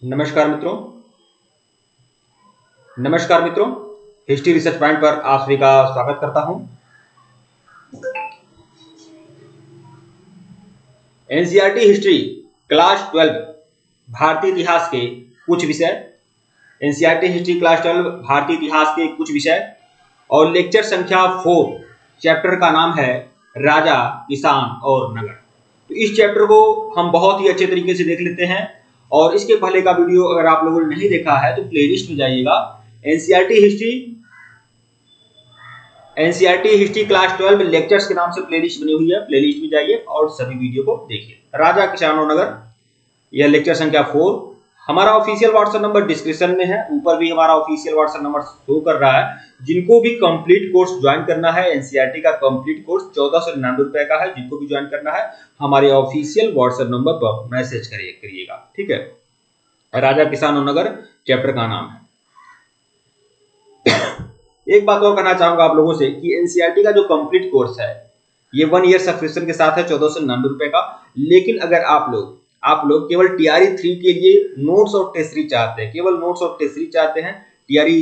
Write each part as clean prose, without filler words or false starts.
नमस्कार मित्रों। History research point पर आप सभी का स्वागत करता हूं। एनसीईआरटी हिस्ट्री क्लास 12 भारतीय इतिहास के कुछ विषय, एनसीईआरटी हिस्ट्री क्लास 12 भारतीय इतिहास के कुछ विषय और लेक्चर संख्या 4, चैप्टर का नाम है राजा, किसान और नगर। तो इस चैप्टर को हम बहुत ही अच्छे तरीके से देख लेते हैं और इसके पहले का वीडियो अगर आप लोगों ने नहीं देखा है तो प्लेलिस्ट में जाइएगा। एनसीईआरटी हिस्ट्री क्लास 12 लेक्चर्स के नाम से प्लेलिस्ट बनी हुई है, प्लेलिस्ट में जाइए और सभी वीडियो को देखिए। राजा, किसान और नगर, यह लेक्चर संख्या 4। हमारा ऑफिशियल व्हाट्सएप नंबर डिस्क्रिप्शन में है, ऊपर भी हमारा ऑफिशियल व्हाट्सएप नंबर शो कर रहा है। जिनको भी कंप्लीट कोर्स ज्वाइन करना है, एनसीईआरटी का कंप्लीट कोर्स 1499 रुपए का है, जिनको भी ज्वाइन करना है हमारे ऑफिशियल व्हाट्सएप नंबर पर मैसेज करिएगा, ठीक है। राजा, किसान और नगर चैप्टर का नाम है। एक बात और कहना चाहूंगा आप लोगों से कि एनसीईआरटी का जो कंप्लीट कोर्स है ये 1 ईयर सब्सक्रिप्शन के साथ है 1499 रुपए का। लेकिन अगर आप लोग केवल टीआरई 3 के लिए नोट्स और टेस्ट सीरीज चाहते हैं, केवल नोट्स और टेस्ट सीरीज चाहते हैं टीआरई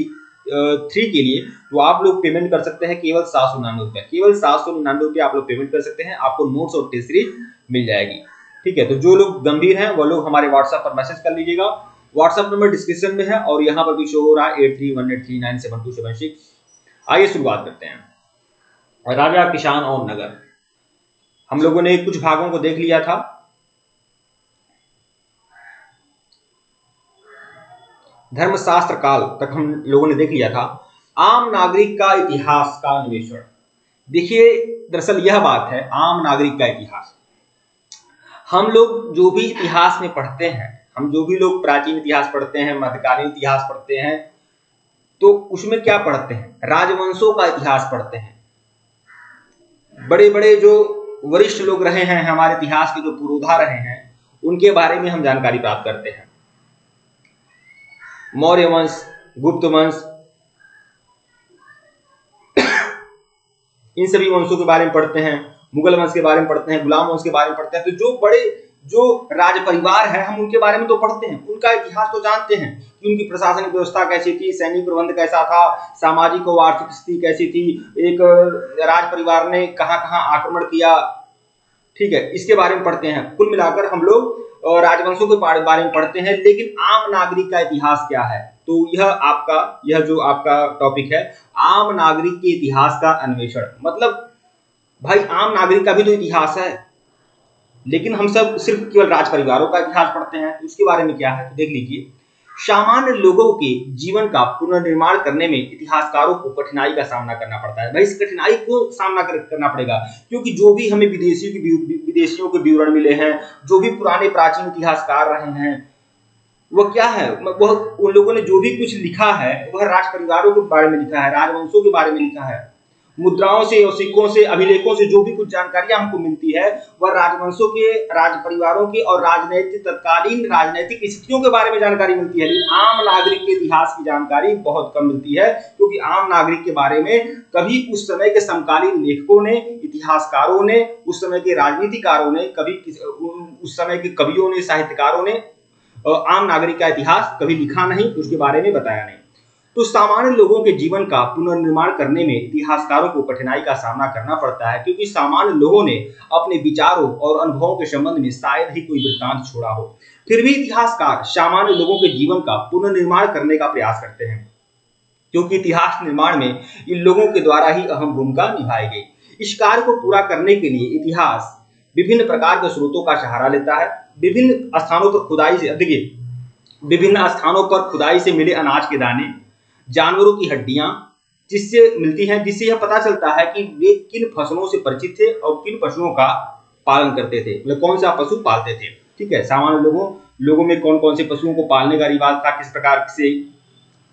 3 के लिए, तो आप लोग पेमेंट कर सकते हैं केवल 799 रुपए, केवल 799 रुपए आप लोग पेमेंट कर सकते हैं, आपको नोट्स और टेस्ट सीरीज मिल जाएगी, ठीक है। तो जो लोग गंभीर हैं वो लोग हमारे व्हाट्सएप पर मैसेज कर लीजिएगा। व्हाट्सएप नंबर डिस्क्रिप्शन में है और यहाँ पर भी शो हो रहा है 8318397276। आइए शुरुआत करते हैं। राजा, किसान और नगर हम लोगों ने कुछ भागों को देख लिया था। धर्मशास्त्र काल तक हम लोगों ने देख लिया था। आम नागरिक का इतिहास का अन्वेषण। देखिए, दरअसल यह बात है, आम नागरिक का इतिहास। हम लोग जो भी इतिहास में पढ़ते हैं, हम जो भी लोग प्राचीन इतिहास पढ़ते हैं, मध्यकालीन इतिहास पढ़ते हैं, तो उसमें क्या पढ़ते हैं? राजवंशों का इतिहास पढ़ते हैं। बड़े बड़े जो वरिष्ठ लोग रहे हैं, हमारे इतिहास के जो पुरोधा रहे हैं, उनके बारे में हम जानकारी प्राप्त करते हैं। मौर्य वंश, गुप्त वंश, इन सभी वंशों के बारे में पढ़ते हैं। मुगल वंश के बारे में पढ़ते हैं, गुलाम वंश के बारे में पढ़ते हैं। तो जो राज परिवार है, हम उनके बारे में तो पढ़ते हैं, उनका इतिहास तो जानते हैं कि उनकी प्रशासनिक व्यवस्था कैसी थी, सैनिक प्रबंध कैसा था, सामाजिक और आर्थिक स्थिति कैसी थी, एक राज परिवार ने कहां-कहां आक्रमण किया, ठीक है, इसके बारे में पढ़ते हैं। कुल मिलाकर हम लोग राजवंशों के बारे में पढ़ते हैं। लेकिन आम नागरिक का इतिहास क्या है? तो यह जो आपका टॉपिक है, आम नागरिक के इतिहास का अन्वेषण। मतलब भाई, आम नागरिक का भी तो इतिहास है, लेकिन हम सब सिर्फ केवल राज परिवारों का इतिहास पढ़ते हैं। तो उसके बारे में क्या है, तो देख लीजिए। सामान्य लोगों के जीवन का पुनर्निर्माण करने में इतिहासकारों को कठिनाई का सामना करना पड़ता है। भाई, इस कठिनाई को सामना करना पड़ेगा, क्योंकि जो भी हमें विदेशियों के विवरण मिले हैं, जो भी पुराने प्राचीन इतिहासकार रहे हैं, वह क्या है, वह उन लोगों ने जो भी कुछ लिखा है वह राज परिवारों के बारे में लिखा है, राजवंशों के बारे में लिखा है। मुद्राओं से और सिक्कों से, अभिलेखों से जो भी कुछ जानकारियां हमको मिलती है वह राजवंशों के, राज परिवारों के और तत्कालीन राजनीतिक स्थितियों के बारे में जानकारी मिलती है। लेकिन आम नागरिक के इतिहास की जानकारी बहुत कम मिलती है, क्योंकि आम नागरिक के बारे में कभी उस समय के समकालीन लेखकों ने, इतिहासकारों ने, उस समय के राजनीतिकारों ने, कभी उस समय के कवियों ने, साहित्यकारों ने आम नागरिक का इतिहास कभी लिखा नहीं, उसके बारे में बताया नहीं। तो सामान्य लोगों के जीवन का पुनर्निर्माण करने में इतिहासकारों को कठिनाई का सामना करना पड़ता है, क्योंकि सामान्य लोगों ने अपने विचारों और अनुभवों के संबंध में शायद ही कोई वृत्तांत छोड़ा हो। फिर भी इतिहासकार सामान्य लोगों के जीवन का पुनर्निर्माण करने का प्रयास करते हैं, क्योंकि इतिहास निर्माण में इन लोगों के द्वारा ही अहम भूमिका निभाई गई। इस कार्य को पूरा करने के लिए इतिहास विभिन्न प्रकार के स्रोतों का सहारा लेता है। विभिन्न स्थानों पर खुदाई से मिले अनाज के दाने, जानवरों की हड्डियां जिससे मिलती हैं, जिससे यह पता चलता है कि वे किन फसलों से परिचित थे और किन पशुओं का पालन करते थे, मतलब कौन सा पशु पालते थे, ठीक है। सामान्य लोगों में कौन कौन से पशुओं को पालने का रिवाज था, किस प्रकार से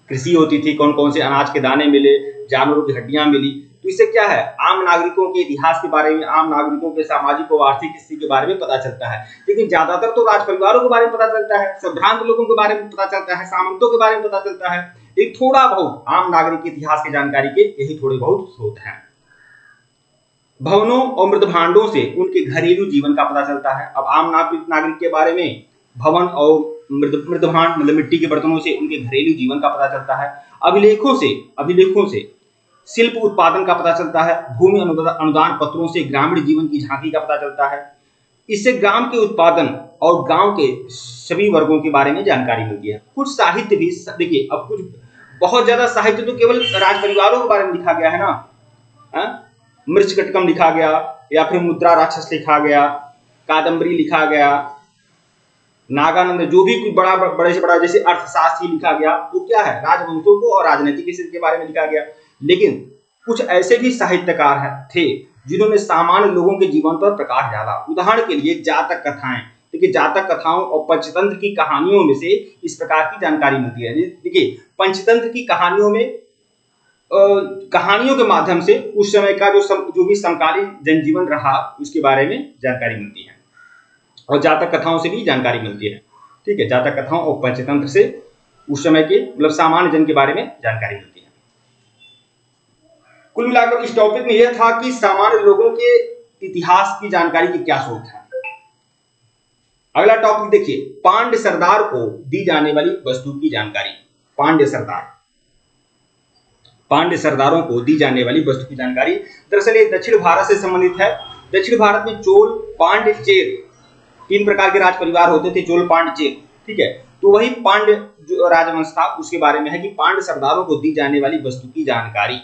कृषि होती थी, कौन कौन से अनाज के दाने मिले, जानवरों की हड्डियां मिली। तो इससे क्या है, आम नागरिकों के इतिहास के बारे में, आम नागरिकों के सामाजिक और आर्थिक स्थिति के बारे में पता चलता है। लेकिन ज्यादातर तो राज परिवारों के बारे में पता चलता है, संभ्रांत लोगों के बारे में पता चलता है, सामंतों के बारे में पता चलता है। एक थोड़ा बहुत आम नागरिक के इतिहास की जानकारी के यही थोड़े बहुत स्रोत हैं। भवनों और मृत भांडों से उनके घरेलू जीवन का पता चलता है। अब आम नागरिक के बारे में भवन और मृदभांड मतलब मिट्टी के बर्तनों से उनके घरेलू जीवन का पता चलता है। अभिलेखों से शिल्प उत्पादन का पता चलता है। भूमि अनुदान पत्रों से ग्रामीण जीवन की झांकी का पता चलता है। इससे ग्राम के उत्पादन और गांव के सभी वर्गों के बारे में जानकारी मिलती है। कुछ साहित्य भी देखिए, अब कुछ बहुत ज्यादा साहित्य तो केवल राज परिवारों के बारे में लिखा गया है ना, मृच्छकटकम लिखा गया, या फिर मुद्रा राक्षस लिखा गया, कादम्बरी लिखा गया, नागानंद, जो भी कुछ बड़े से बड़ा जैसे अर्थशास्त्री लिखा गया, वो क्या है, राजवंशों को और राजनीतिक स्थिति के बारे में लिखा गया। लेकिन कुछ ऐसे भी साहित्यकार थे जिन्होंने सामान्य लोगों के जीवन पर प्रकाश डाला। उदाहरण के लिए जातक कथाएं। देखिए, जातक कथाओं और पंचतंत्र की कहानियों में से इस प्रकार की जानकारी मिलती है। देखिए, पंचतंत्र की कहानियों में कहानियों के माध्यम से उस समय का जो भी समकालीन जनजीवन रहा उसके बारे में जानकारी मिलती है, और जातक कथाओं से भी जानकारी मिलती है। ठीक है, जातक कथाओं और पंचतंत्र से उस समय के मतलब सामान्य जन के बारे में जानकारी मिलती है। कुल मिलाकर इस टॉपिक में यह था कि सामान्य लोगों के इतिहास की जानकारी की क्या स्रोत है। अगला टॉपिक देखिए, पांड्य सरदार को दी जाने वाली वस्तु की जानकारी। पांड्य सरदारों को दी जाने वाली वस्तु की जानकारी। दरअसल ये दक्षिण भारत से संबंधित है। दक्षिण भारत में चोल, पांड्य, चेर, 3 प्रकार के राज परिवार होते थे, चोल, पांड्य, चेर। ठीक है, तो वही पांड्य जो राजवंश था उसके बारे में है कि पांड्य सरदारों को दी जाने वाली वस्तु की जानकारी।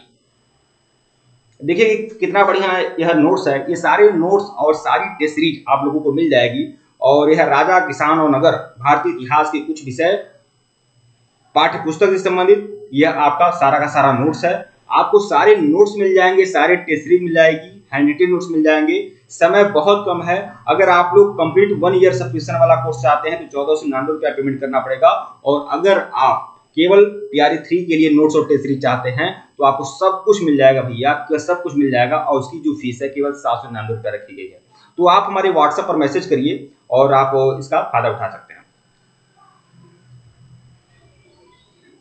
देखिए कितना बढ़िया यह नोट्स है। ये सारे नोट्स और सारी टेस्ट सीरीज आप लोगों को मिल जाएगी, और यह राजा, किसान और नगर, भारतीय इतिहास के कुछ विषय, पाठ्य पुस्तक से संबंधित यह आपका सारा का सारा नोट्स है। आपको सारे नोट्स मिल जाएंगे, सारे टेस्ट सीरीज मिल जाएगी, हैंड रिटन नोट्स मिल जाएंगे। समय बहुत कम है। अगर आप लोग कंप्लीट 1 ईयर सब्सक्रिप्शन वाला कोर्स चाहते हैं तो 1499 रुपया पेमेंट करना पड़ेगा, और अगर आप केवल PRE 3 के लिए नोट्स और टेस्ट सीरीज चाहते हैं तो आपको सब कुछ मिल जाएगा भैया, आपको सब कुछ मिल जाएगा, और उसकी जो फीस है केवल 799 रुपया रखी गई है। तो आप हमारे व्हाट्सएप पर मैसेज करिए और आप इसका फायदा उठा सकते हैं।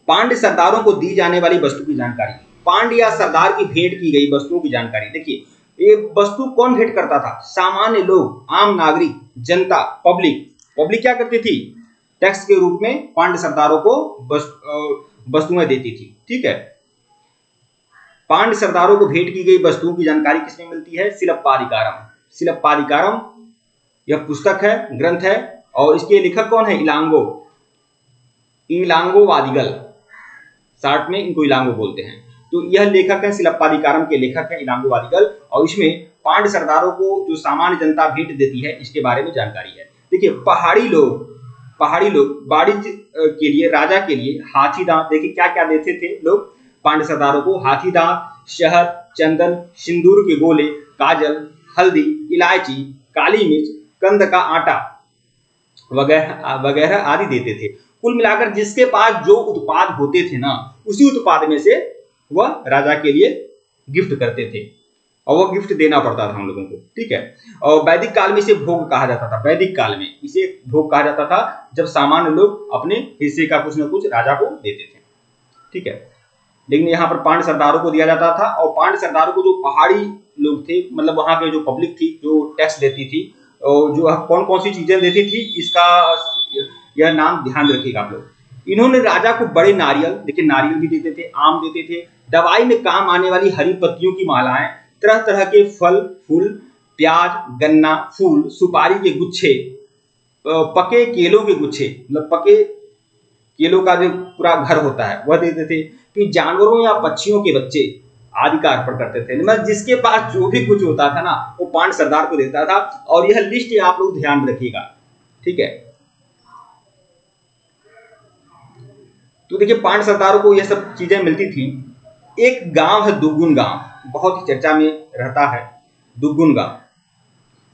पांड्य सरदारों को दी जाने वाली वस्तु की जानकारी। पांड्य या सरदार की भेंट की गई वस्तुओं की जानकारी। देखिए, ये वस्तु कौन भेंट करता था? सामान्य लोग, आम नागरिक, जनता, पब्लिक क्या करती थी? टैक्स के रूप में पांड्य सरदारों को वस्तुएं देती थी। ठीक है, पांड्य सरदारों को भेंट की गई वस्तुओं की जानकारी किसमें मिलती है? शिलप्पाधिकारम यह पुस्तक है, ग्रंथ है, और इसके लेखक कौन है? इलांगो वादिगल, शॉर्ट में इनको इलांगो बोलते हैं। तो यह लेखक है, शिलप्पाधिकारम के लेखक है इलांगो वादिगल, और इसमें पांड्य सरदारों को जो सामान्य जनता भेंट देती है इसके बारे में जानकारी है। देखिए, पहाड़ी लोग वाणिज्य के लिए, राजा के लिए हाथी दांत, देखिए क्या क्या देते थे लोग पांड्य सरदारों को? हाथी दांत, शहद, चंदन, सिंदूर के गोले, काजल, हल्दी, इलायची, काली मिर्च, कंद का आटा वगैरह आदि देते थे। कुल मिलाकर जिसके पास जो उत्पाद होते थे ना, उसी उत्पाद में से वह राजा के लिए गिफ्ट करते थे, और वह गिफ्ट देना पड़ता था हम लोगों को। ठीक है, और वैदिक काल में इसे भोग कहा जाता था। वैदिक काल में इसे भोग कहा जाता था जब सामान्य लोग अपने हिस्से का कुछ न कुछ राजा को देते थे। ठीक है, लेकिन यहाँ पर पांड्य सरदारों को दिया जाता था, और पांड्य सरदारों को जो पहाड़ी लोग थे, मतलब वहां के जो पब्लिक थी जो टैक्स देती थी, और जो कौन कौन सी चीजें देती थी, इसका यह नाम ध्यान रखिएगा आप लोग। इन्होंने राजा को बड़े नारियल, देखिए नारियल भी देते थे, आम देते थे, दवाई में काम आने वाली हरी पत्तियों की मालाएं, तरह तरह के फल फूल, प्याज, गन्ना, फूल, सुपारी के गुच्छे, पके केलों के गुच्छे, मतलब पके केलों का जो पूरा घर होता है वह देते थे। फिर जानवरों या पक्षियों के बच्चे आदि का अर्पण करते थे। मतलब जिसके पास जो भी कुछ होता था ना, वो पांड्य सरदार को देता था, और यह लिस्ट आप लोग ध्यान रखिएगा। ठीक है, तो देखिए पांड्य सरदारों को यह सब चीजें मिलती थी। एक गांव है दुगुन गांव, बहुत ही चर्चा में रहता है दुगुन गांव,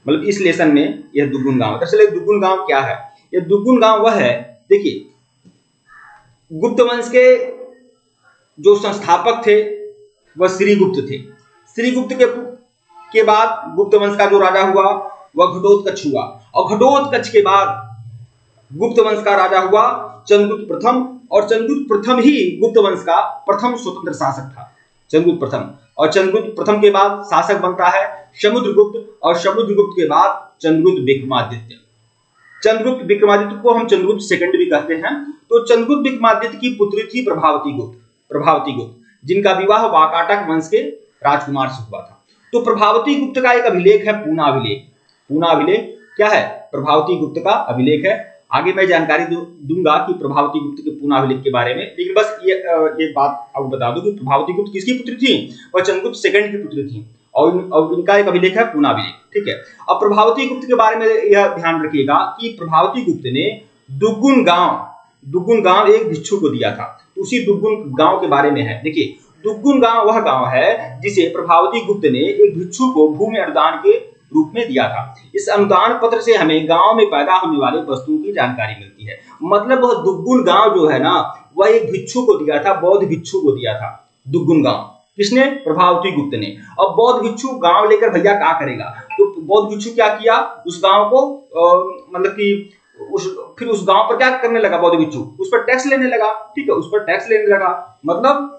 मतलब इस लेसन में यह दुगुन गांव। दरअसल दुगुन गांव क्या है? यह दुगुन गांव वह है, देखिए गुप्त वंश के जो संस्थापक थे वह श्रीगुप्त थे। श्रीगुप्त के बाद गुप्त वंश का जो राजा हुआ वह घटोत्कच हुआ, और घटोत्कच के बाद गुप्त वंश का राजा हुआ चंद्रगुप्त प्रथम, और चंद्रगुप्त प्रथम ही गुप्त वंश का प्रथम स्वतंत्र शासक था, चंद्रगुप्त प्रथम। और चंद्रगुप्त प्रथम के बाद शासक बनता है समुद्रगुप्त, और समुद्रगुप्त के बाद चंद्रगुप्त विक्रमादित्य। चंद्रगुप्त विक्रमादित्य को हम चंद्रगुप्त सेकंड भी कहते हैं। तो चंद्रगुप्त विक्रमादित्य की पुत्री थी प्रभावती गुप्त, जिनका विवाह वाकाटक वंश के राजकुमार से हुआ था। तो प्रभावती गुप्त का एक अभिलेख है पूना अभिलेख। पूना अभिलेख क्या है? प्रभावती गुप्त का अभिलेख है। आगे मैं जानकारी दूंगा कि प्रभावती गुप्त के पूना अभिलेख के बारे में, लेकिन बस ये बात आपको बता दूं कि प्रभावती गुप्त किसकी पुत्री थी? वह चंद्रगुप्त सेकंड की पुत्री थी और इनका एक अभिलेख है पूना अभिलेख। ठीक है। अब प्रभावती गुप्त के बारे में यह ध्यान रखिएगा कि प्रभावती गुप्त ने दुगुन गांव एक भिक्षु को दिया था। तो उसी दुगुन गांव के बारे में है। देखिए, दुगुन गांव वह गांव है जिसे प्रभावती गुप्त ने एक भिक्षु को भूमि अनुदान के रूप में दिया था। इस अनुदान पत्र से हमें गांव में पैदा होने वाले वस्तुओं की जानकारी मिलती है। मतलब वह दुगुन गांव जो है ना, वह एक भिक्षु को दिया था, बौद्ध भिक्षु को दिया था दुगुन गांव। किसने? प्रभावती गुप्त ने। अब बौद्ध भिक्षु गांव लेकर भैया क्या करेगा? तो बौद्ध भिक्षु क्या किया, उस गांव को मतलब कि फिर उस गांव पर क्या करने लगा? बौद्ध भिक्षु उस पर टैक्स लेने लगा। ठीक है, उस पर टैक्स लेने लगा। मतलब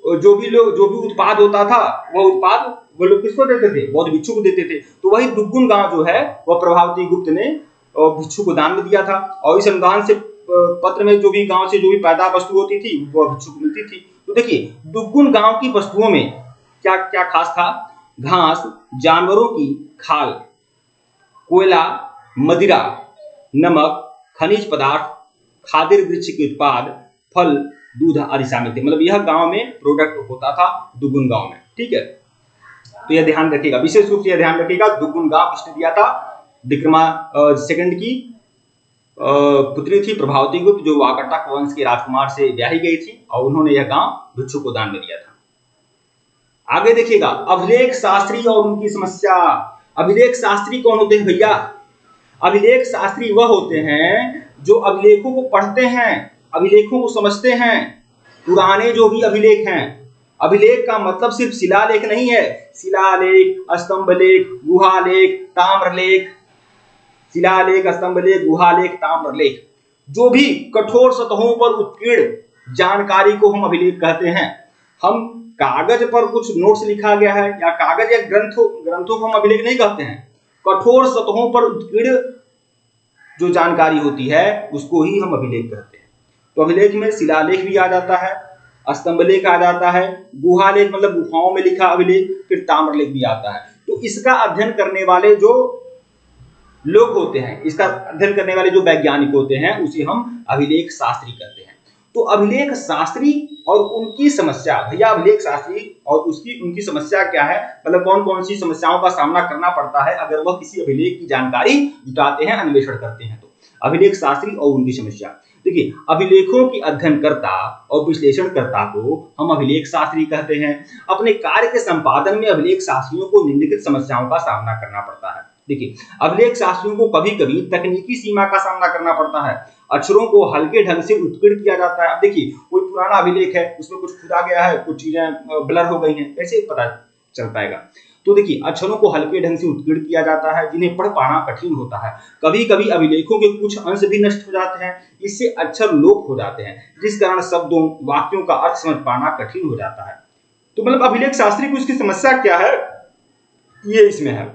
जो भी उत्पाद होता था, वह उत्पाद वो लोग किसको देते थे? बौद्ध भिक्षु को देते थे। तो वही दुगुन गांव जो है वह प्रभावती गुप्त ने भिक्षु को दान में दिया था। और इस अनुदान से पत्र में जो भी गांव से जो भी पैदा वस्तु होती थी वह भिक्षु को मिलती थी। तो देखिए, दुगुन गांव की वस्तुओं में क्या क्या खास था? घास, जानवरों की खाल, कोयला, मदिरा, नमक, खनिज पदार्थ, खाद्य वृक्ष के उत्पाद, फल, दूध आदि शामिल थे। मतलब यह गांव में प्रोडक्ट होता था दुगुन गांव में। ठीक है, तो यह ध्यान रखिएगा, विशेष रूप से यह ध्यान रखिएगा। दुगुन गांव किसने दिया था? विक्रमा सेकंड की पुत्री थी प्रभावती गुप्त, जो वाकाटक वंश के राजकुमार से ब्याही गई थी, और उन्होंने यह गांव भिक्षु को दान में दिया था। आगे देखिएगा, अभिलेख शास्त्री और उनकी समस्या। अभिलेख शास्त्री कौन होते हैं भैया? अभिलेख शास्त्री वह होते हैं जो अभिलेखों को पढ़ते हैं, अभिलेखों को समझते हैं। पुराने जो भी अभिलेख हैं, अभिलेख का मतलब सिर्फ शिलालेख नहीं है। शिलालेख, स्तंभलेख, गुहालेख, ताम्रलेख, शिलालेख, स्तंभलेख, गुहालेख, ताम्रलेख, जो भी कठोर सतहों पर उत्कीर्ण जानकारी को हम अभिलेख कहते हैं। हम कागज पर कुछ नोट्स लिखा गया है या कागज या ग्रंथों को हम अभिलेख नहीं कहते हैं। कठोर सतहों पर उत्कीर्ण जो जानकारी होती है उसको ही हम अभिलेख कहते हैं। तो अभिलेख में शिलालेख भी आ जाता है, स्तंभलेख आ जाता है, गुहालेख मतलब गुफाओं में लिखा अभिलेख, फिर ताम्रलेख भी आता है। तो इसका अध्ययन करने वाले जो लोग होते हैं, इसका अध्ययन करने वाले जो वैज्ञानिक होते हैं, उसे हम अभिलेख शास्त्री कहते हैं। तो अभिलेख शास्त्री और उनकी समस्या, भैया अभिलेख शास्त्री और उनकी समस्या क्या है? मतलब कौन कौन सी समस्याओं का सामना करना पड़ता है अगर वह किसी अभिलेख की जानकारी जुटाते हैं, अन्वेषण करते हैं। तो अभिलेख शास्त्री और उनकी समस्या। देखिए, अभिलेखों की अध्ययनकर्ता और विश्लेषणकर्ता को हम अभिलेख शास्त्री कहते हैं। अपने कार्य के संपादन में अभिलेख शास्त्रियों को निम्नलिखित समस्याओं का सामना करना पड़ता है। देखिए, अभिलेख शास्त्रियों को कभी कभी तकनीकी सीमा का सामना करना पड़ता है। अक्षरों को हल्के ढंग से उत्कीर्ण किया जाता है। अब देखिए, कोई पुराना अभिलेख है, उसमें कुछ खुदा गया है, कुछ चीजें ब्लर हो गई हैं, कैसे पता चल पाएगा? तो देखिए, अक्षरों को हल्के ढंग से उत्कीर्ण किया जाता है, जिन्हें पढ़ पाना कठिन होता है। कभी कभी अभिलेखों के कुछ अंश भी नष्ट हो जाते हैं, इससे अक्षर लोप हो जाते हैं, जिस कारण शब्दों, वाक्यों का अर्थ समझ पाना कठिन हो जाता है। तो मतलब अभिलेख शास्त्री को इसकी समस्या क्या है, ये इसमें है।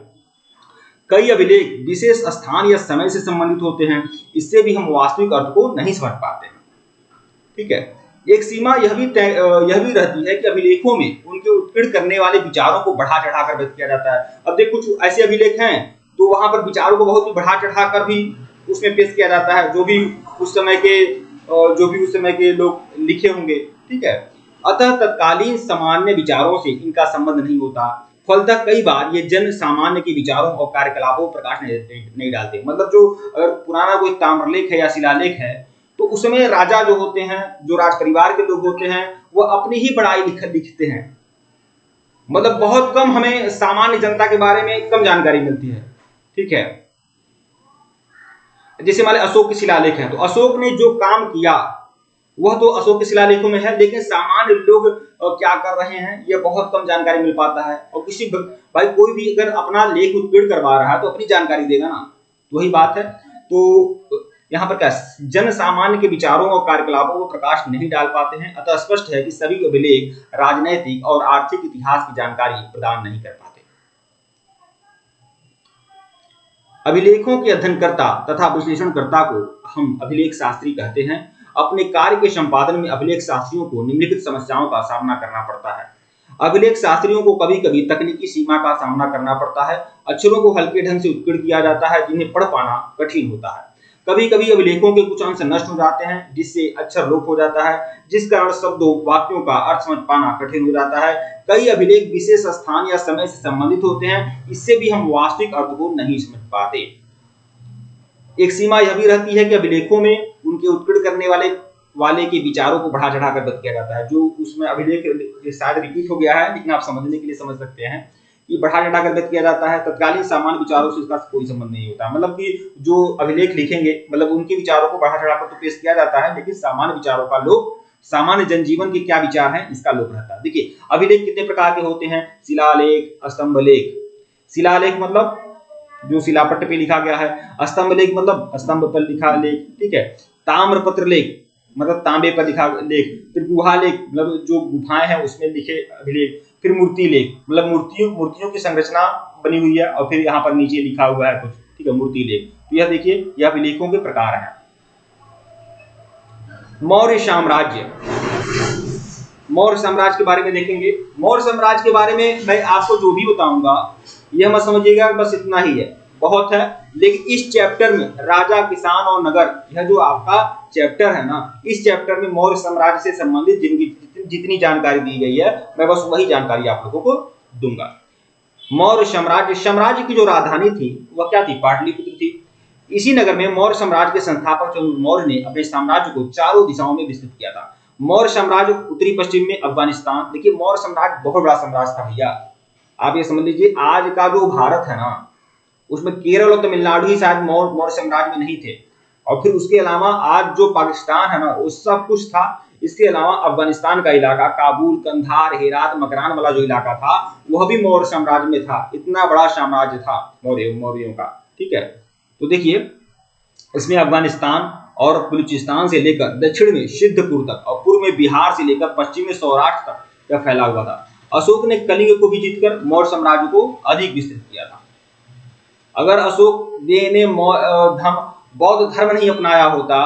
कई अभिलेख विशेष स्थान या समय से संबंधित होते हैं, इससे भी हम वास्तविक अर्थ को नहीं समझ पाते हैं। ठीक है, एक सीमा यह भी रहती है कि अभिलेखों में उनके उत्कीर्ण करने वाले विचारों को बढ़ा चढ़ाकर व्यक्त किया जाता है। अब देख, कुछ ऐसे अभिलेख हैं तो वहां पर विचारों को बहुत ही बढ़ा चढ़ाकर भी उसमें पेश किया जाता है, जो भी उस समय के लोग लिखे होंगे। ठीक है, अतः तत्कालीन सामान्य विचारों से इनका संबंध नहीं होता। फलतः कई बार ये जन सामान्य के विचारों और कार्यकलापों पर प्रकाश नहीं डालते। मतलब जो अगर पुराना कोई ताम्रलेख है या शिलालेख है, तो उसमें राजा जो होते हैं, जो राज परिवार के लोग होते हैं, वो अपनी ही बड़ाई लिखते हैं। मतलब बहुत कम हमें सामान्य जनता के बारे में कम जानकारी मिलती है। ठीक है, जैसे हमारे अशोक के शिलालेख हैं, तो अशोक ने जो काम किया वह तो अशोक के शिलालेखों में है, लेकिन सामान्य लोग क्या कर रहे हैं ये बहुत कम जानकारी मिल पाता है। और किसी भाई कोई भी अगर अपना लेख उत्कीर्ण करवा रहा है तो अपनी जानकारी देगा ना, तो वही बात है। तो यहाँ पर क्या, जन सामान्य के विचारों और कार्यकलापों को प्रकाश नहीं डाल पाते हैं। अतः स्पष्ट है कि सभी अभिलेख राजनैतिक और आर्थिक इतिहास की जानकारी प्रदान नहीं कर पाते। अभिलेखों के अध्ययनकर्ता तथा विश्लेषणकर्ता को हम अभिलेख शास्त्री कहते हैं। अपने कार्य के संपादन में अभिलेख शास्त्रियों को निम्नलिखित समस्याओं का सामना करना पड़ता है। अभिलेख शास्त्रियों को कभी कभी तकनीकी सीमा का सामना करना पड़ता है। अक्षरों को हल्के ढंग से उत्कीर्ण किया जाता है जिन्हें पढ़ पाना कठिन होता है। कभी कभी अभिलेखों के कुछ अंश नष्ट हो जाते हैं जिससे अक्षर लोप हो जाता है, जिस कारण शब्दों वाक्यों का अर्थ समझ पाना कठिन हो जाता है। कई अभिलेख विशेष स्थान या समय से संबंधित होते हैं, इससे भी हम वास्तविक अर्थ को नहीं समझ पाते। एक सीमा यह भी रहती है कि अभिलेखों में उनके उत्कीर्ण करने वाले के विचारों को बढ़ा चढ़ा कर व्यक्त किया जाता है। जो उसमें अभिलेख शायद रिपीट हो गया है, लेकिन आप समझने के लिए समझ सकते हैं कि बढ़ा चढ़ा कर व्यक्त किया जाता है। तत्कालीन सामान्य विचारों से इसका कोई संबंध नहीं होता। मतलब कि जो अभिलेख लिखेंगे, मतलब उनके विचारों को बढ़ा चढ़ा कर तो पेश किया जाता है, लेकिन सामान्य विचारों का लोप, सामान्य जनजीवन के क्या विचार हैं, इसका लोप रहता है। देखिए, अभिलेख कितने प्रकार के होते हैं? शिलालेख, स्तंभलेख। शिलालेख मतलब जो शिलापट्ट पे लिखा गया है। स्तंभलेख मतलब स्तंभ पर लिखा लेख, ठीक है। ताम्रपत्र लेख मतलब तांबे पर लिखा लेख। फिर गुहा लेख मतलब जो गुफाएं हैं उसमें लिखे अभिलेख। फिर मूर्ति लेख मतलब मूर्तियों की संरचना बनी हुई है और फिर यहाँ पर नीचे लिखा हुआ है कुछ, ठीक है, मूर्ति लेख। तो यह देखिए, यह अभिलेखों के प्रकार हैं। मौर्य साम्राज्य। मौर्य साम्राज्य के बारे में देखेंगे। मौर्य साम्राज्य के बारे में मैं आपको जो भी बताऊंगा यह मत समझिएगा बस इतना ही है, बहुत है। लेकिन इस चैप्टर में राजा, किसान और नगर, यह जो आपका चैप्टर है ना, इस चैप्टर में मौर्य साम्राज्य से संबंधित जितनी जानकारी दी गई है, मैं बस वही जानकारी आप लोगों को दूंगा। मौर्य साम्राज्य की जो राजधानी थी वह क्या थी? पाटलिपुत्र थी। इसी नगर में मौर्य साम्राज्य के संस्थापक चंद्रगुप्त मौर्य ने अपने साम्राज्य को चारों दिशाओं में विस्तृत किया था। मौर्य साम्राज्य उत्तरी पश्चिम में अफगानिस्तान। देखिए, मौर्य साम्राज्य बहुत बड़ा साम्राज्य था भैया। आप ये समझ लीजिए, आज का जो भारत है ना, उसमें केरल और तमिलनाडु ही शायद मौर्य साम्राज्य में नहीं थे। और फिर उसके अलावा आज जो पाकिस्तान है ना, वो सब कुछ था। इसके अलावा अफगानिस्तान का इलाका, काबुल, कंधार, हेरात, मकरान वाला जो इलाका था, वह भी मौर्य साम्राज्य में था। इतना बड़ा साम्राज्य था मौर्यों का, ठीक है। तो देखिए, इसमें अफगानिस्तान और बलूचिस्तान से लेकर दक्षिण में सिद्धपुर तक और पूर्व में बिहार से लेकर पश्चिम में सौराष्ट्र तक यह फैला हुआ था। अशोक ने कलिंग को भी जीतकर मौर्य साम्राज्य को अधिक विस्तृत किया था। अगर अशोक ने बौद्ध धर्म नहीं अपनाया होता,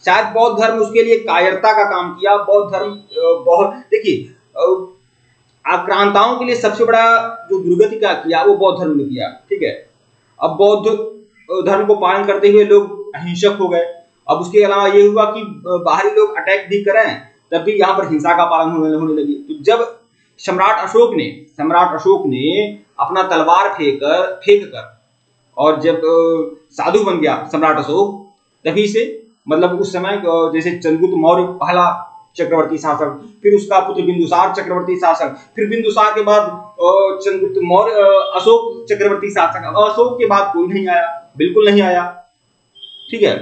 शायद बौद्ध धर्म उसके लिए कायरता का काम किया। बौद्ध धर्म देखिए, आक्रांताओं के लिए सबसे बड़ा जो दुर्गति का किया वो बौद्ध धर्म ने किया, ठीक है। अब बौद्ध धर्म को पालन करते हुए लोग अहिंसक हो गए। अब उसके अलावा ये हुआ कि बाहरी लोग अटैक भी करें तब भी यहाँ पर हिंसा का पालन होने लगी। तो जब सम्राट अशोक ने अपना तलवार फेंक कर और जब साधु बन गया सम्राट अशोक, तभी से मतलब उस समय जैसे चंद्रगुप्त मौर्य पहला चक्रवर्ती शासक, फिर उसका पुत्र बिंदुसार चक्रवर्ती शासक, फिर बिंदुसार के बाद चंद्रगुप्त मौर्य अशोक चक्रवर्ती शासक। अशोक के बाद कोई नहीं आया, बिल्कुल नहीं आया, ठीक है।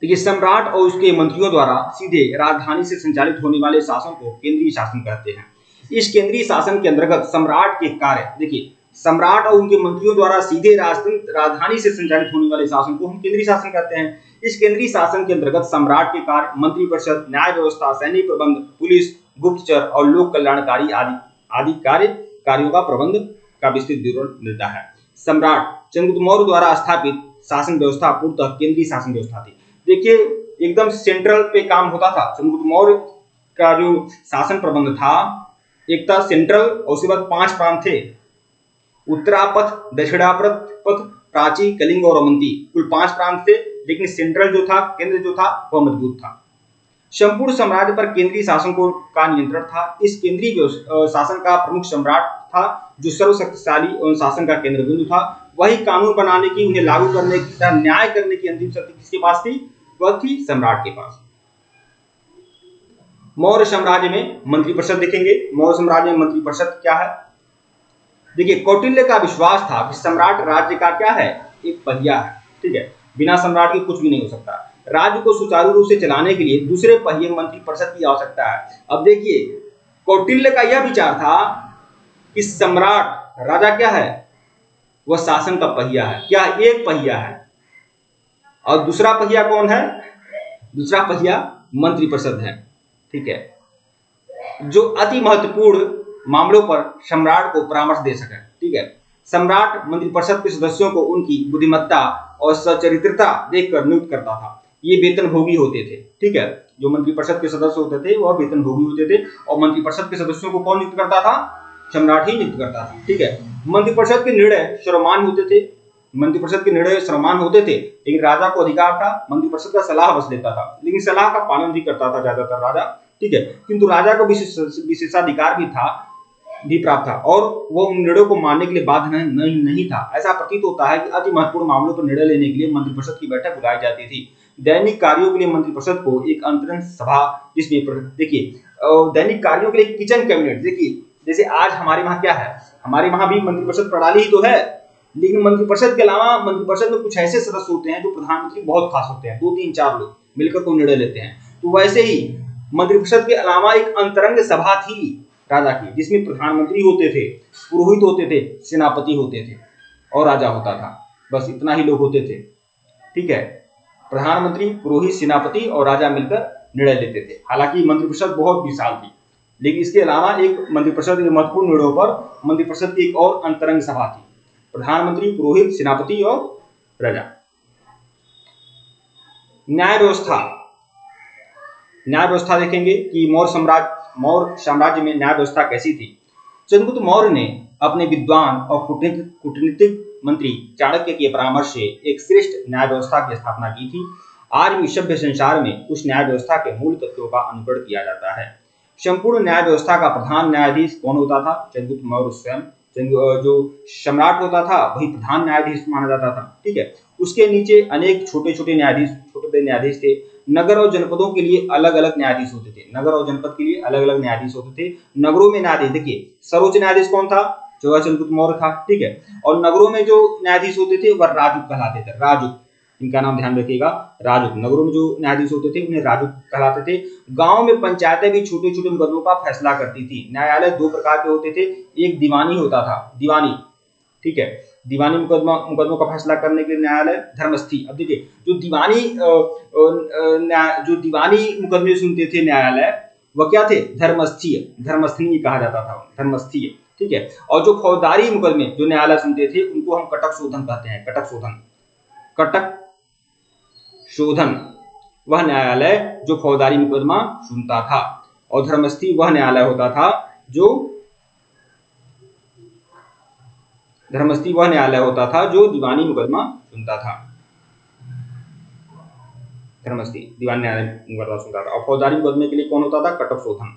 तो ये सम्राट और उसके मंत्रियों द्वारा सीधे राजधानी से संचालित होने वाले शासन को केंद्रीय शासन कहते हैं। इस केंद्रीय शासन के अंतर्गत सम्राट के कार्य, देखिए, सम्राट और उनके मंत्रियों द्वारा सीधे राजधानी से संचालित होने वाले शासन को हम केंद्रीय शासन कहते हैं। इस केंद्रीय शासन के अंतर्गत सम्राट के कार्य मंत्रिपरिषद, न्याय व्यवस्था, सैनिक प्रबंध, पुलिस, गुप्तचर और लोक कल्याणकारी आदि कार्यों का प्रबंध का विस्तृत विवरण मिलता है। सम्राट चंद्रगुप्त मौर्य द्वारा स्थापित शासन व्यवस्था पूर्णतः केंद्रीय शासन व्यवस्था थी। देखिए, एकदम सेंट्रल पे काम होता था। चंद्रगुप्त मौर्य का जो शासन प्रबंध था, एक था सेंट्रल और उसके बाद 5 प्रांत थे, उत्तरापथ, दक्षिणापथ, प्राची, कलिंग और अवंती। कुल 5 प्रांत थे, लेकिन सेंट्रल जो था, केंद्र जो था, वह मजबूत था। संपूर्ण साम्राज्य पर केंद्रीय शासन का नियंत्रण था। इस केंद्रीय शासन का प्रमुख सम्राट था, जो सर्वशक्तिशाली और शासन का केंद्र बिंदु था। वही कानून बनाने की, उन्हें लागू करने की, न्याय करने की अंतिम शक्ति किसके पास थी? वह थी सम्राट के पास। मौर्य साम्राज्य में मंत्रिपरिषद देखेंगे। मौर्य साम्राज्य में मंत्रिपरिषद क्या है? देखिए, कौटिल्य का विश्वास था कि सम्राट राज्य का क्या है? एक पहिया है, ठीक है। बिना सम्राट के कुछ भी नहीं हो सकता। राज्य को सुचारू रूप से चलाने के लिए दूसरे पहिए मंत्रिपरिषद की आवश्यकता है। अब देखिए, कौटिल्य का यह विचार था कि सम्राट, राजा क्या है? वह शासन का पहिया है। क्या? एक पहिया है। और दूसरा पहिया कौन है? दूसरा पहिया मंत्रिपरिषद है, ठीक है, जो अति महत्वपूर्ण मामलों पर सम्राट को परामर्श दे सके, ठीक है। सम्राट मंत्रिपरिषद के सदस्यों को उनकी बुद्धिमत्ता और सचरित्रता देखकर नियुक्त करता था। ये वेतनभोगी होते थे, ठीक है। जो मंत्रिपरिषद के सदस्य होते थे वह वेतनभोगी होते थे, और मंत्रिपरिषद के सदस्यों को कौन नियुक्त करता था? सम्राट ही नियुक्त करता था, ठीक है। मंत्रिपरिषद के निर्णय सर्वमान्य होते थे, मंत्रिपरिषद के निर्णय सर्वमान्य होते थे, लेकिन राजा को अधिकार था मंत्रिपरिषद का सलाह बस लेता था, लेकिन सलाह का पालन भी करता था ज्यादातर राजा, ठीक है। किंतु राजा को विशेषाधिकार भी प्राप्त था, और वो उन निर्णयों को मानने के लिए बाध्य नहीं था। ऐसा प्रतीत होता है कि अति महत्वपूर्ण मामलों पर निर्णय लेने के लिए मंत्रिपरिषद की बैठक बुलाई जाती थी। दैनिक कार्यों के लिए मंत्रिपरिषद को एक अंतरंग सभा, जिसमें देखिए दैनिक कार्यों के लिए किचन कैबिनेट, देखिए जैसे आज हमारे वहां क्या है, हमारे वहां भी मंत्रिपरिषद प्रणाली ही तो है, लेकिन मंत्रिपरिषद के अलावा मंत्रिपरिषद में कुछ ऐसे सदस्य होते हैं जो प्रधानमंत्री बहुत खास होते हैं, 2-3-4 लोग मिलकर कोई निर्णय लेते हैं। तो वैसे ही मंत्रिपरिषद के अलावा एक अंतरंग सभा थी राजा की, जिसमें प्रधानमंत्री होते थे, पुरोहित होते थे, सेनापति होते थे और राजा होता था। बस इतना ही लोग होते थे, ठीक है। प्रधानमंत्री, पुरोहित, सेनापति और राजा मिलकर निर्णय लेते थे। हालांकि मंत्रिपरिषद बहुत विशाल थी, लेकिन इसके अलावा एक मंत्रिपरिषद के महत्वपूर्ण निर्णयों पर मंत्रिपरिषद की एक और अंतरंग सभा थी, प्रधानमंत्री, पुरोहित, सेनापति और राजा। न्याय व्यवस्था देखेंगे कि मौर्य साम्राज्य में न्याय व्यवस्था कैसी थी। चंद्रगुप्त मौर्य ने अपने विद्वान और कूटनीतिक मंत्री चाणक्य के परामर्श से एक श्रेष्ठ न्याय व्यवस्था की स्थापना की थी। आज भी सभ्य संसार में उस न्याय व्यवस्था के मूल तत्वों का अनुकरण किया जाता है। संपूर्ण न्याय व्यवस्था का प्रधान न्यायाधीश कौन होता था? चंद्रगुप्त मौर्य स्वयं। जो सम्राट होता था वही प्रधान न्यायाधीश माना जाता था, ठीक है। उसके नीचे अनेक छोटे न्यायाधीश थे। नगर और जनपदों के लिए अलग अलग न्यायाधीश होते थे। नगर और जनपद के लिए अलग अलग न्यायाधीश होते थे। नगरों में न्यायाधीश, देखिए सर्वोच्च न्यायाधीश कौन था? जो चंद्रगुप्त मौर्य था, ठीक है। और नगरों में जो न्यायाधीश होते थे वह राजुक कहलाते थे। राजुक, इनका नाम ध्यान रखिएगा, राजुक। नगरों में जो न्यायाधीश होते थे उन्हें राजुक कहलाते थे। गांव में पंचायतें भी छोटे छोटे मुकदमों का फैसला करती थी। न्यायालय 2 प्रकार के होते थे, एक दीवानी होता था, दीवानी, ठीक है। दीवानी मुकदमों का फैसला करने के लिए न्यायालय। धर्मस्थी, अब देखिए जो दीवानी मुकदमे सुनते थे न्यायालय, वह क्या थे? धर्मस्थीय कहा जाता था, धर्मस्थीय, ठीक है। और जो फौजदारी मुकदमे जो न्यायालय सुनते थे उनको हम कटक शोधन कहते हैं। कटक शोधन वह न्यायालय जो फौजदारी मुकदमा सुनता था, और धर्मस्थी वह न्यायालय होता था जो दीवानी मुकदमा सुनता था। धर्मस्थी दीवानी मुकदमा सुनता था, और फौजदारी मुकदमे के लिए कौन होता था? कटक शोधन।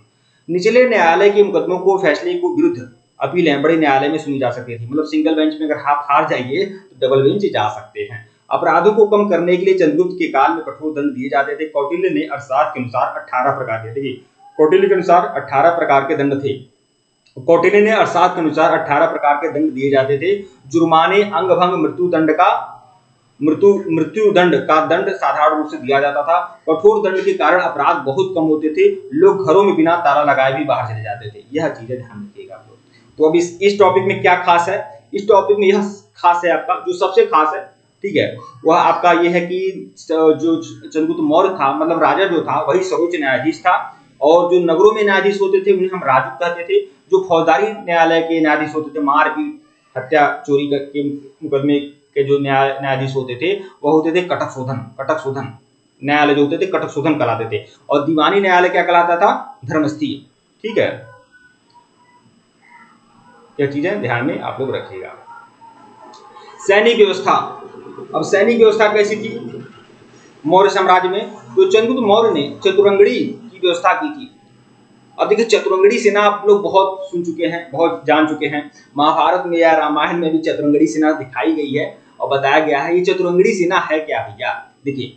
निचले न्यायालय के मुकदमों को फैसले को विरुद्ध अपीलें बड़े न्यायालय में सुनी जा सकती थी। मतलब सिंगल बेंच में अगर आप हार जाइए तो डबल बेंच जा सकते हैं। अपराधों को कम करने के लिए चंद्रगुप्त के काल में कठोर दंड दिए जाते थे। कौटिल्य ने अर्थशास्त्र के अनुसार 18 प्रकार के, देखिए कौटिल्य के अनुसार 18 प्रकार के दंड थे। कौटिल्य ने अर्थशास्त्र के अनुसार 18 प्रकार के दंड दिए जाते थे। जुर्माने, अंगभंग, मृत्युदंड का दंड साधारण रूप से दिया जाता था। कठोर दंड के कारण अपराध बहुत कम होते थे। लोग घरों में बिना ताला लगाए भी बाहर चले जाते थे। यह चीजें ध्यान रखिएगा आप लोग। तो अब इस टॉपिक में क्या खास है? इस टॉपिक में यह खास है आपका, जो सबसे खास है, ठीक है, वह आपका यह है कि जो चंद्रगुप्त मौर्य था, मतलब राजा जो था वही सर्वोच्च न्यायाधीश था, और जो नगरों में न्यायाधीश होते थे उन्हें हम राजुक कहते थे। जो फौजदारी न्यायालय के न्यायाधीश होते थे, मारपीट, हत्या, चोरी के मुकदमे के जो न्यायाधीश होते थे वह होते थे कटक शोधन न्यायालय जो होते थे कटक शोधन कहलाते थे। और दीवानी न्यायालय क्या कहलाता था? धर्मस्थीय, ठीक है। यह चीजें ध्यान में आप लोग रखिएगा। सैनिक व्यवस्था, अब सैनिक व्यवस्था कैसी थी मौर्य साम्राज्य में? तो चंद्रगुप्त मौर्य ने चतुरंगड़ी की व्यवस्था की थी। अब देखिए चतुरंगड़ी सेना आप लोग बहुत सुन चुके हैं, बहुत जान चुके हैं। महाभारत में या रामायण में भी चतुरंगड़ी सेना दिखाई गई है और बताया गया है। ये चतुरंगड़ी सेना है क्या भैया? देखिए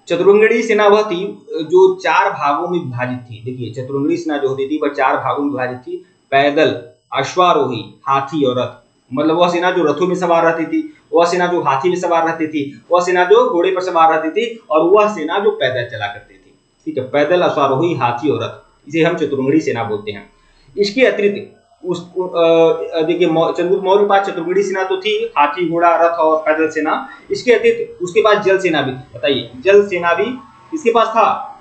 चतुरंगड़ी सेना वह थी जो 4 भागों में विभाजित थी। देखिए चतुरंगड़ी सेना जो होती थी वह 4 भागों में विभाजित थी। पैदल, अश्वारोही, हाथी और रथ। मतलब वह सेना जो रथों में सवार रहती थी, वह सेना जो हाथी में सवार रहती थी, वह सेना जो घोड़े पर सवार रहती थी, और वह सेना जो पैदल चला करती थी, ठीक है। पैदल, अश्वारोही, हाथी और रथ, इसे हम चतुरंगड़ी सेना बोलते हैं। इसके अतिरिक्त देखिए चंद्रगुप्त मौर्य के पास चतुरंगड़ी सेना तो थी, हाथी, घोड़ा, रथ और पैदल सेना। इसके अतिरिक्त उसके पास जल सेना भी, बताइए जल सेना भी किसके पास था?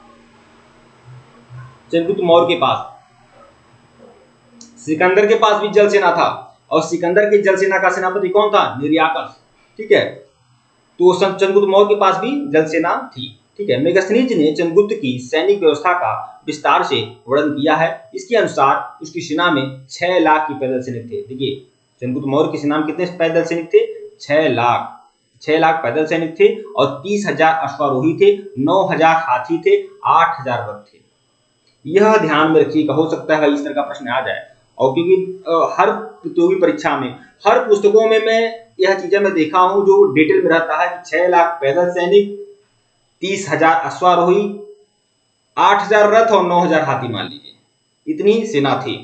चंद्रगुप्त मौर्य के पास। सिकंदर के पास भी जल सेना था, और सिकंदर के जल सेना का सेनापति कौन था? निर्याकस। ठीक है, तो चंद्रगुप्त मौर्य के पास भी जल सेना थी। ठीक है, मेगस्थनीज ने चंद्रगुप्त की सैनिक व्यवस्था का विस्तार से वर्णन किया है। इसके अनुसार उसकी सेना में 6 लाख की पैदल सैनिक थे। देखिए, चंद्रगुप्त मौर्य की सेना में कितने पैदल सैनिक थे? 6 लाख। 6 लाख पैदल सैनिक थे और 30,000 अश्वारोही थे, 9,000 हाथी थे, 8,000 रथ थे। यह ध्यान में रखिएगा, हो सकता है इस तरह का प्रश्न आ जाए। और क्योंकि हर प्रतियोगी परीक्षा में, हर पुस्तकों में मैं यह चीजें मैं देखा हूं जो डिटेल में रहता है कि 6 लाख पैदल सैनिक, 30,000 अश्वारोही, 8,000 रथ और 9,000 हाथी, मान लीजिए इतनी सेना थी।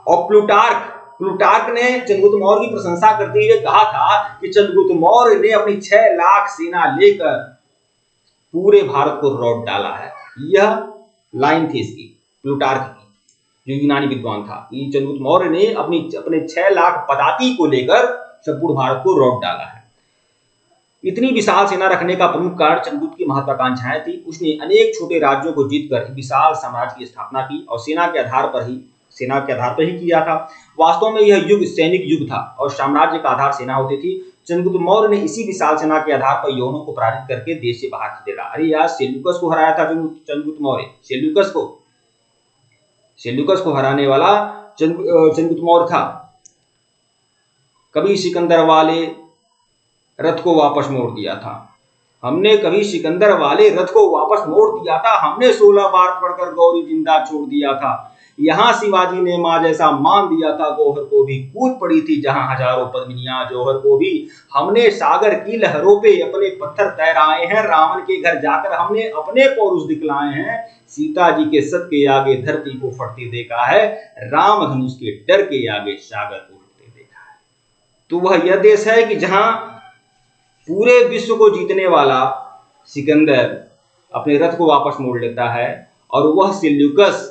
और प्लूटार्क ने चंद्रगुप्त मौर्य की प्रशंसा करते हुए कहा था कि चंद्रगुप्त मौर्य ने अपनी 6 लाख सेना लेकर पूरे भारत को लौट डाला है। यह लाइन थी इसकी, प्लूटार्क की, जो यूनानी विद्वान था। चंद्रगुप्त मौर्य ने अपने 6 लाख पदाति को लेकर संपूर्ण भारत को लौट डाला है। इतनी विशाल सेना रखने का प्रमुख कारण चंद्रगुप्त की महत्वाकांक्षाएं थी। उसने अनेक छोटे राज्यों को जीतकर विशाल साम्राज्य की स्थापना की और सेना के आधार पर ही किया था। वास्तव में यह युग सैनिक युग था और साम्राज्य का आधार सेना होती थी। चंद्रगुप्त मौर्य ने इसी विशाल सेना के आधार पर यवनों को पराजित करके देश से बाहर खदेड़ा। अरे यार, सेल्यूकस को हराया था चंद्रगुप्त मौर्य। सेल्यूकस को हराने वाला चंद्रगुप्त मौर्य था। कभी सिकंदर वाले रथ को वापस मोड़ दिया था। हमने 16 बार पढ़कर गौरी जिंदा छोड़ दिया था। यहाँ शिवाजी ने माँ जैसा मान दिया था गौहर को भी, कूद पड़ी थी जहां हजारों पद्मिनियां जौहर को भी। हमने सागर की लहरों पे अपने पत्थर तैराए हैं, रावण के घर जाकर हमने अपने पौरुष दिखलाए हैं। सीता जी के सत के आगे धरती को फटते देखा है, राम धनुष के डर के आगे सागर को फटते देखा है। तो वह यह देश है कि जहां पूरे विश्व को जीतने वाला सिकंदर अपने रथ को वापस मोड़ लेता है, और वह सेल्यूकस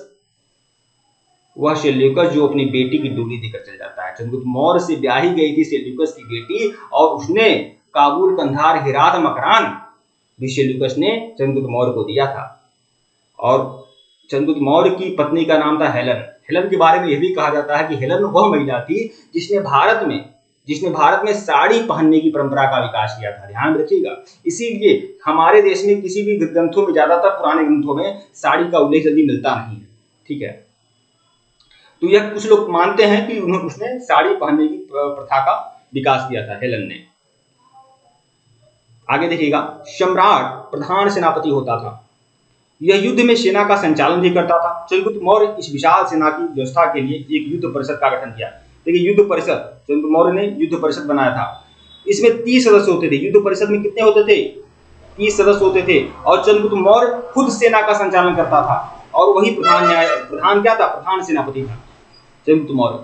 जो अपनी बेटी की डोली देकर चल जाता है। चंद्रगुप्त मौर्य से ब्याही गई थी सेल्यूकस की बेटी, और उसने काबुल, कंधार, हेरात, मकरान भी सेल्यूकस ने चंद्रगुप्त मौर्य को दिया था। और चंद्रगुप्त मौर्य की पत्नी का नाम था हेलन। हेलन के बारे में यह भी कहा जाता है कि हेलन वह महिला थी जिसने भारत में साड़ी पहनने की परंपरा का विकास किया था। ध्यान रखिएगा, इसीलिए हमारे देश में किसी भी ग्रंथों में, ज्यादातर पुराने ग्रंथों में साड़ी का उल्लेख जल्दी मिलता नहीं है। ठीक है, तो यह कुछ लोग मानते हैं कि उसने साड़ी पहनने की प्रथा का विकास किया था, हेलन ने। आगे देखिएगा, सम्राट प्रधान सेनापति होता था। यह युद्ध में सेना का संचालन भी करता था। चंद्रगुप्त मौर्य इस विशाल सेना की व्यवस्था के लिए एक युद्ध परिषद का गठन किया। देखिए, युद्ध परिषद, चंद्रगुप्त मौर्य ने युद्ध परिषद बनाया था। इसमें 30 सदस्य होते थे। युद्ध परिषद में कितने होते थे? 30 सदस्य होते थे। और चंद्रगुप्त मौर्य खुद सेना का संचालन करता था, और वही प्रधान क्या था? प्रधान सेनापति था चंद्रगुप्त मौर्य।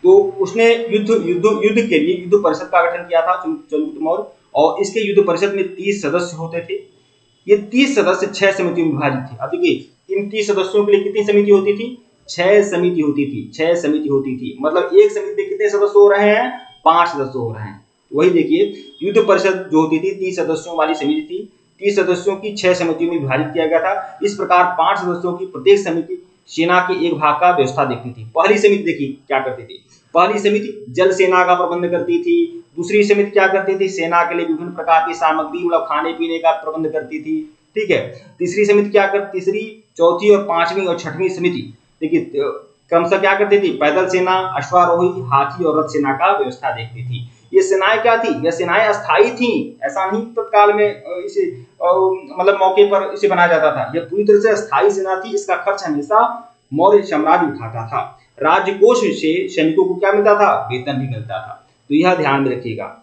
तो उसने युद्ध के लिए युद्ध परिषद का गठन किया था चंद्रगुप्त मौर्य, और इसके युद्ध परिषद में 30 सदस्य होते थे। ये 30 सदस्य 6 समितियों में विभाजित थे। अब देखिए, इन 30 सदस्यों के लिए कितनी समिति होती थी? 6 समिति होती थी। मतलब एक समिति में कितने सदस्य हो रहे हैं? 5 सदस्य हो रहे हैं। वही देखिए, युद्ध परिषद जो होती थी 30 सदस्यों वाली समिति थी। 30 सदस्यों की 6 समितियों में विभाजित किया गया था। इस प्रकार 5 सदस्यों की प्रत्येक समिति सेना के एक भाग का व्यवस्था देखती थी। पहली समिति देखिए क्या करती थी? पहली समिति जल सेना का प्रबंध करती थी। दूसरी समिति क्या करती थी? सेना के लिए विभिन्न प्रकार की सामग्री, मतलब खाने पीने का प्रबंध करती थी। ठीक है, तीसरी समिति क्या करती? तीसरी, चौथी और 5वीं और 6वीं समिति देखिए क्रमशः क्या करती थी? पैदल सेना, अश्वारोही, हाथी और रथ सेना का व्यवस्था देखती थी। ये सेनाएं क्या थी? ये सेनाएं अस्थायी थी। ऐसा नहीं तत्काल में इसे मतलब मौके पर इसे बनाया जाता था। यह पूरी तरह से अस्थायी सेना थी। इसका खर्च हमेशा मौर्य साम्राज्य उठाता था। राज्य कोष से सैनिकों को क्या मिलता था? वेतन भी मिलता था। तो यह ध्यान में रखिएगा।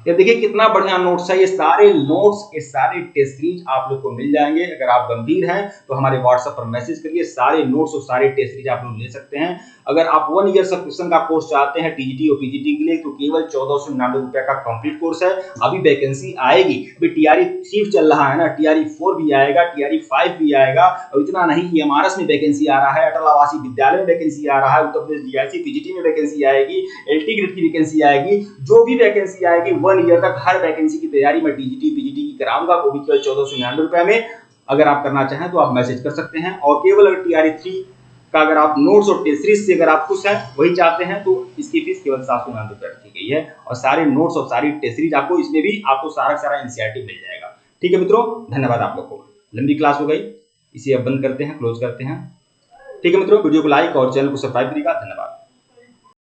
ये देखिए कितना बढ़िया नोट्स है। ये सारे नोट्स, ये सारे टेस्ट सीरीज आप लोग को मिल जाएंगे। अगर आप गंभीर हैं तो हमारे व्हाट्सएप पर मैसेज करिए। सारे नोट्स और सारे टेस्ट सीरीज आप लोग ले सकते हैं। अगर आप 1 ईयर सब्सक्रिप्शन का कोर्स चाहते हैं टीजीटी और पीजीटी के लिए, तो केवल 1499 रुपए का कंप्लीट कोर्स है। अभी वैकेंसी आएगी। अभी टीआरई 3 चल रहा है ना, टीआरई 4 भी आएगा, टीआरई 5 भी आएगा। और इतना नहीं, एमआरएस में वैकेंसी आ रहा है, अटल आवासीय विद्यालय में वैकेंसी आ रहा है, उत्तर प्रदेश जीआईसी पीजीटी में वैकेंसी आएगी, एलटी ग्रेड की वैकेंसी आएगी। जो भी वैकेंसी आएगी 1 ईयर तक हर वैकेंसी की तैयारी मैं टीजीटी पीजीटी की कराऊंगा, वो भी केवल 1499 रुपए में। अगर आप करना चाहें तो आप मैसेज कर सकते हैं। और केवल अगर टीआरई 3 का अगर आप नोट्स और टेस्ट सीरीज से अगर आप खुश हैं, वही चाहते हैं, तो इसकी फीस केवल 799 रुपये रखी गई है और सारे नोट्स और सारी टेस्ट सीरीज आपको इसमें भी आपको सारा एनसीईआरटी मिल जाएगा। ठीक है मित्रों, धन्यवाद आप लोग को। लंबी क्लास हो गई, इसे अब बंद करते हैं, क्लोज करते हैं। ठीक है मित्रों, वीडियो को लाइक और चैनल को सब्सक्राइब करिएगा। धन्यवाद।